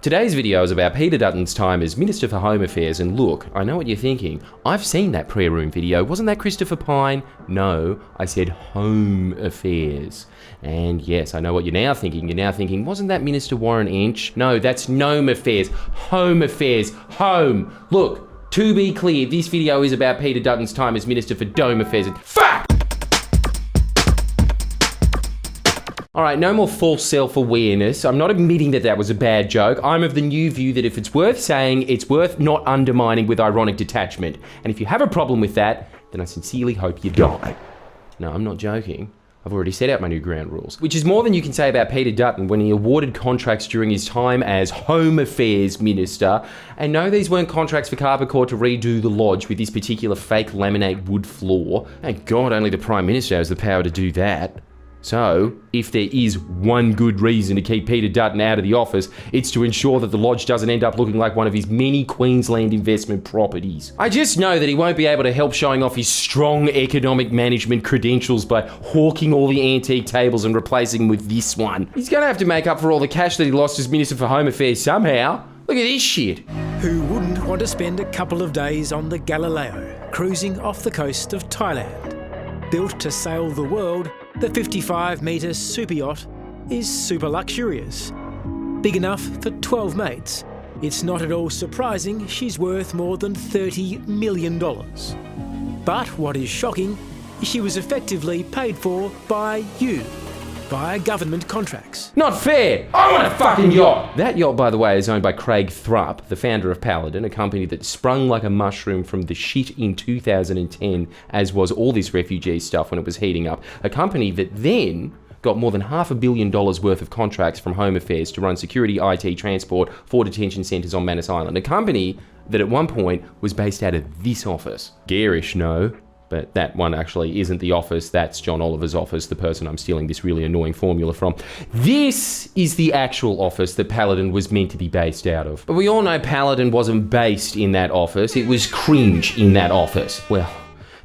Today's video is about Peter Dutton's time as Minister for Home Affairs, and look, I know what you're thinking. I've seen that prayer room video. Wasn't that Christopher Pyne? No, I said Home Affairs. And yes, I know what you're now thinking. You're now thinking, wasn't that Minister Warren Inch? No, that's Gnome Affairs. Home Affairs. Home. Look, to be clear, this video is about Peter Dutton's time as Minister for Dome Affairs. And fuck! Alright, no more false self-awareness. I'm not admitting that that was a bad joke. I'm of the new view that if it's worth saying, it's worth not undermining with ironic detachment. And if you have a problem with that, then I sincerely hope you die. No, I'm not joking. I've already set out my new ground rules. Which is more than you can say about Peter Dutton when he awarded contracts during his time as Home Affairs Minister. And no, these weren't contracts for Carver Court to redo the lodge with this particular fake laminate wood floor. Thank God only the Prime Minister has the power to do that. So, if there is one good reason to keep Peter Dutton out of the office, it's to ensure that the lodge doesn't end up looking like one of his many Queensland investment properties. I just know that he won't be able to help showing off his strong economic management credentials by hawking all the antique tables and replacing them with this one. He's going to have to make up for all the cash that he lost as Minister for Home Affairs somehow. Look at this shit. Who wouldn't want to spend a couple of days on the Galileo, cruising off the coast of Thailand? Built to sail the world, the 55-metre super yacht is super luxurious. Big enough for 12 mates. It's not at all surprising she's worth more than $30 million. But what is shocking is she was effectively paid for by you, via government contracts. Not fair! I want a fucking yacht! That yacht, by the way, is owned by Craig Thrupp, the founder of Paladin, a company that sprung like a mushroom from the shit in 2010, as was all this refugee stuff when it was heating up. A company that then got more than $500 million worth of contracts from Home Affairs to run security, IT, transport for detention centres on Manus Island. A company that at one point was based out of this office. Garish, no. But that one actually isn't the office, that's John Oliver's office, the person I'm stealing this really annoying formula from. This is the actual office that Paladin was meant to be based out of. But we all know Paladin wasn't based in that office, it was cringe in that office. Well,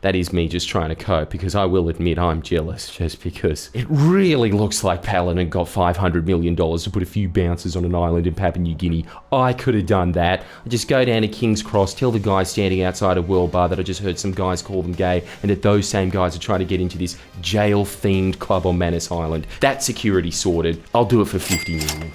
that is me just trying to cope, because I will admit I'm jealous, just because it really looks like Paladin got $500 million to put a few bouncers on an island in Papua New Guinea. I could have done that. I just go down to King's Cross, tell the guys standing outside a World Bar that I just heard some guys call them gay, and that those same guys are trying to get into this jail-themed club on Manus Island. That security sorted. I'll do it for $50 million.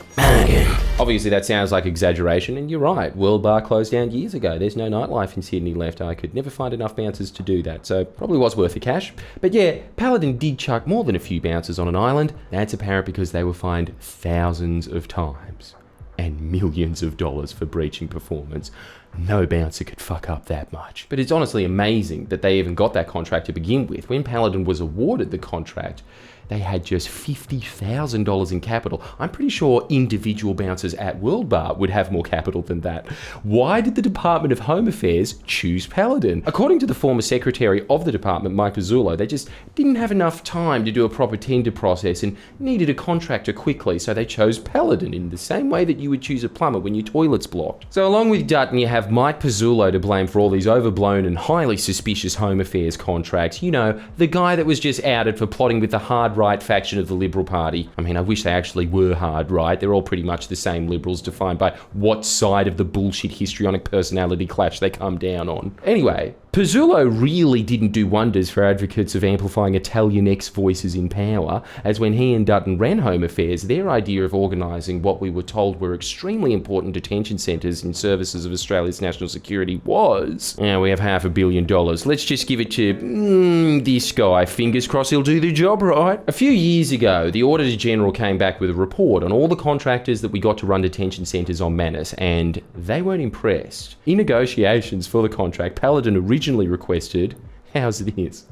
Obviously that sounds like exaggeration, and you're right. World Bar closed down years ago. There's no nightlife in Sydney left. I could never find enough bouncers to do that. So probably was worth the cash. But yeah, Paladin did chuck more than a few bouncers on an island. That's apparent because they were fined thousands of times and millions of dollars for breaching performance. No bouncer could fuck up that much. But it's honestly amazing that they even got that contract to begin with. When Paladin was awarded the contract, they had just $50,000 in capital. I'm pretty sure individual bouncers at World Bar would have more capital than that. Why did the Department of Home Affairs choose Paladin? According to the former secretary of the department, Mike Pizzullo, they just didn't have enough time to do a proper tender process and needed a contractor quickly, so they chose Paladin in the same way that you would choose a plumber when your toilet's blocked. So along with Dutton, you have Mike Pizzullo to blame for all these overblown and highly suspicious Home Affairs contracts. You know, the guy that was just outed for plotting with the hard right faction of the Liberal Party. I mean, I wish they actually were hard right. They're all pretty much the same Liberals, defined by what side of the bullshit histrionic personality clash they come down on. Anyway, Pizzullo really didn't do wonders for advocates of amplifying Italianex voices in power, as when he and Dutton ran Home Affairs, their idea of organising what we were told were extremely important detention centres in services of Australia's national security was, we have $500 million. Let's just give it to this guy. Fingers crossed he'll do the job right. A few years ago, the Auditor General came back with a report on all the contractors that we got to run detention centres on Manus, and they weren't impressed. In negotiations for the contract, Paladin originally requested, how's this?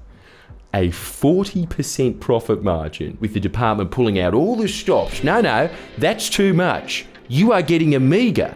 A 40% profit margin, with the department pulling out all the stops. No, that's too much. You are getting a meagre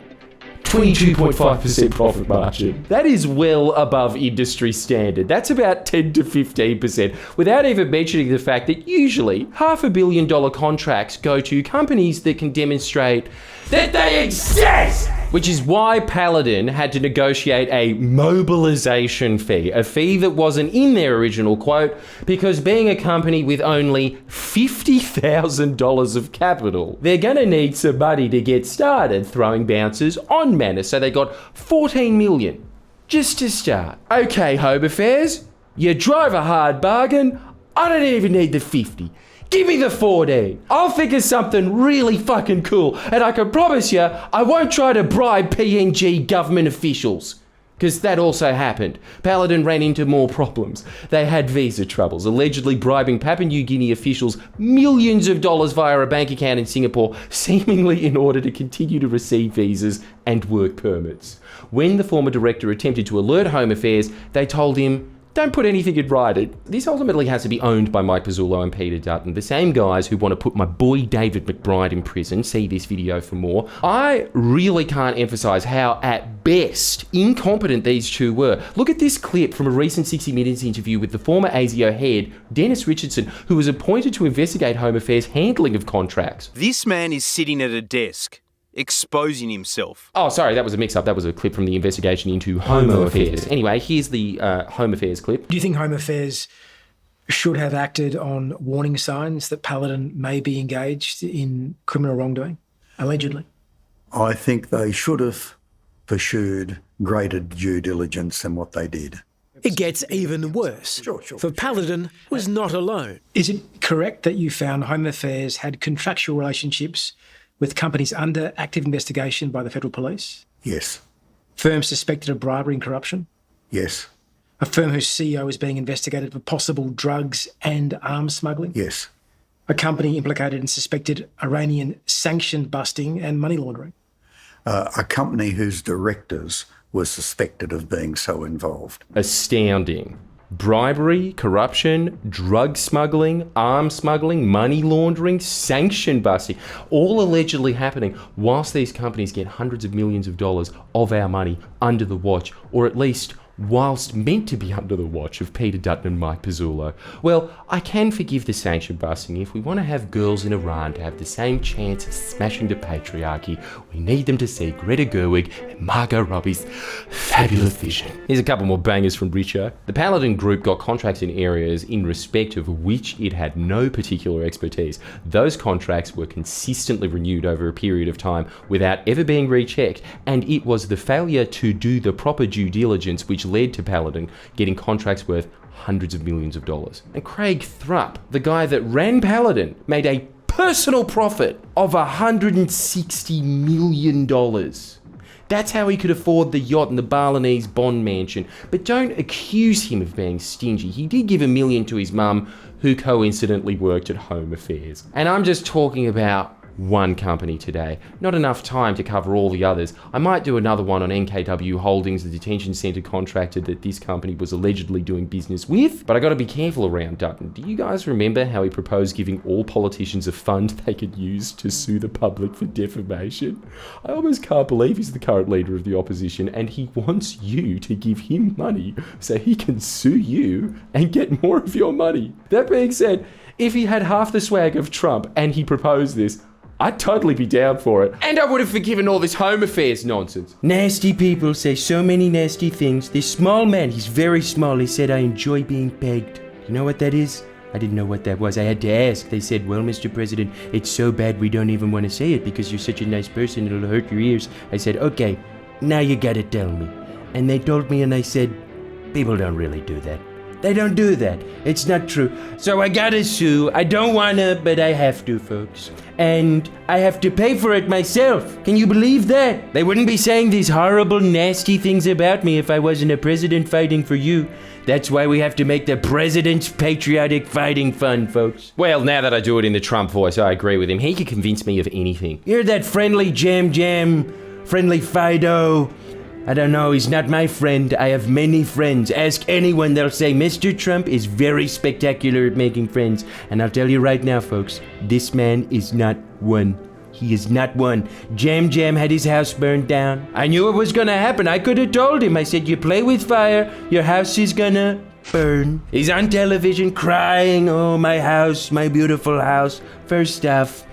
22.5% profit margin. That is well above industry standard. That's about 10 to 15%, without even mentioning the fact that usually $500 million contracts go to companies that can demonstrate that they exist! Which is why Paladin had to negotiate a mobilization fee, a fee that wasn't in their original quote, because being a company with only $50,000 of capital, they're gonna need some money to get started throwing bouncers on Manus, so they got $14 million just to start. Okay, Home Affairs, you drive a hard bargain. I don't even need the 50. Give me the 14. I'll figure something really fucking cool, and I can promise you, I won't try to bribe PNG government officials. Because that also happened. Paladin ran into more problems. They had visa troubles, allegedly bribing Papua New Guinea officials millions of dollars via a bank account in Singapore, seemingly in order to continue to receive visas and work permits. When the former director attempted to alert Home Affairs, they told him, don't put anything in writing. This ultimately has to be owned by Mike Pezzullo and Peter Dutton, the same guys who want to put my boy David McBride in prison. See this video for more. I really can't emphasise how, at best, incompetent these two were. Look at this clip from a recent 60 Minutes interview with the former ASIO head, Dennis Richardson, who was appointed to investigate Home Affairs' handling of contracts. This man is sitting at a desk, exposing himself. Oh, sorry, that was a mix-up. That was a clip from the investigation into Homo Affairs. Anyway, here's the Home Affairs clip. Do you think Home Affairs should have acted on warning signs that Paladin may be engaged in criminal wrongdoing, allegedly? I think they should have pursued greater due diligence than what they did. It gets even worse. Sure. For Paladin was not alone. Is it correct that you found Home Affairs had contractual relationships with companies under active investigation by the Federal Police? Yes. Firms suspected of bribery and corruption? Yes. A firm whose CEO is being investigated for possible drugs and arms smuggling? Yes. A company implicated in suspected Iranian sanction busting and money laundering? A company whose directors were suspected of being so involved. Astounding. Bribery, corruption, drug smuggling, arms smuggling, money laundering, sanction busting, all allegedly happening whilst these companies get hundreds of millions of dollars of our money under the watch, or at least whilst meant to be under the watch of Peter Dutton and Mike Pezzullo. Well, I can forgive the sanction busting. If we want to have girls in Iran to have the same chance of smashing the patriarchy, we need them to see Greta Gerwig and Margot Robbie's fabulous vision. Here's a couple more bangers from Richo. The Paladin Group got contracts in areas in respect of which it had no particular expertise. Those contracts were consistently renewed over a period of time without ever being rechecked, and it was the failure to do the proper due diligence which led to Paladin getting contracts worth hundreds of millions of dollars. And Craig Thrupp, the guy that ran Paladin, made a personal profit of $160 million. That's how he could afford the yacht and the Balinese Bond mansion. But don't accuse him of being stingy. He did give $1 million to his mum, who coincidentally worked at Home Affairs. And I'm just talking about one company today. Not enough time to cover all the others. I might do another one on NKW Holdings, the detention centre contractor that this company was allegedly doing business with, but I gotta be careful around Dutton. Do you guys remember how he proposed giving all politicians a fund they could use to sue the public for defamation? I almost can't believe he's the current leader of the opposition and he wants you to give him money so he can sue you and get more of your money. That being said, if he had half the swag of Trump and he proposed this, I'd totally be down for it. And I would have forgiven all this Home Affairs nonsense. Nasty people say so many nasty things. This small man, he's very small. He said, I enjoy being pegged. You know what that is? I didn't know what that was. I had to ask. They said, well, Mr. President, it's so bad we don't even want to say it because you're such a nice person, it'll hurt your ears. I said, okay, now you gotta tell me. And they told me and I said, people don't really do that. They don't do that. It's not true. So I gotta sue. I don't wanna, but I have to, folks. And I have to pay for it myself. Can you believe that? They wouldn't be saying these horrible, nasty things about me if I wasn't a president fighting for you. That's why we have to make the President's Patriotic Fighting Fund, folks. Well, now that I do it in the Trump voice, I agree with him. He could convince me of anything. You're that friendly jam, friendly Fido. I don't know, he's not my friend. I have many friends. Ask anyone, they'll say Mr. Trump is very spectacular at making friends. And I'll tell you right now, folks, this man is not one. He is not one. Jam had his house burned down. I knew it was gonna happen. I could have told him. I said, you play with fire, your house is gonna burn. He's on television crying, oh, my house, my beautiful house. First off,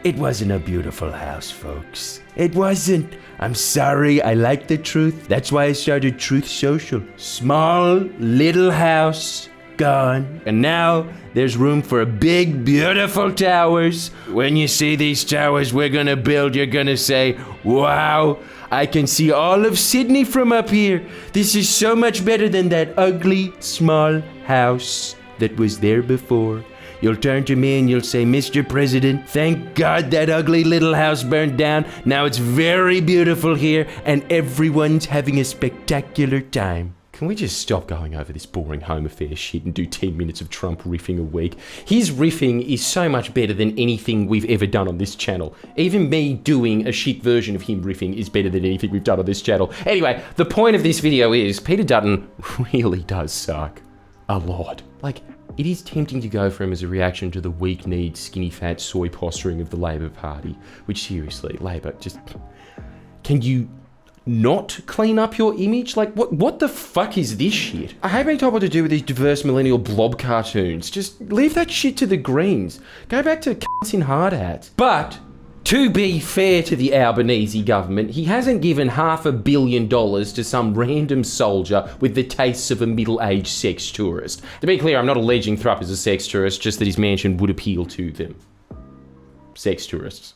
it wasn't a beautiful house, folks. It wasn't. I'm sorry, I like the truth. That's why I started Truth Social. Small, little house, gone. And now there's room for big, beautiful towers. When you see these towers we're gonna build, you're gonna say, wow, I can see all of Sydney from up here. This is so much better than that ugly, small house that was there before. You'll turn to me and you'll say, Mr. President, thank God that ugly little house burned down. Now it's very beautiful here and everyone's having a spectacular time. Can we just stop going over this boring home affairs shit and do 10 minutes of Trump riffing a week? His riffing is so much better than anything we've ever done on this channel. Even me doing a shit version of him riffing is better than anything we've done on this channel. Anyway, the point of this video is Peter Dutton really does suck. A lot. Like, it is tempting to go for him as a reaction to the weak-kneed, skinny-fat soy posturing of the Labor Party. Which, seriously, Labor, just... Can you not clean up your image? Like, what the fuck is this shit? I hate being told what to do with these diverse millennial blob cartoons. Just leave that shit to the Greens. Go back to cunts in hard hats. But, to be fair to the Albanese government, he hasn't given $500 million to some random soldier with the tastes of a middle-aged sex tourist. To be clear, I'm not alleging Thrupp is a sex tourist, just that his mansion would appeal to them. Sex tourists.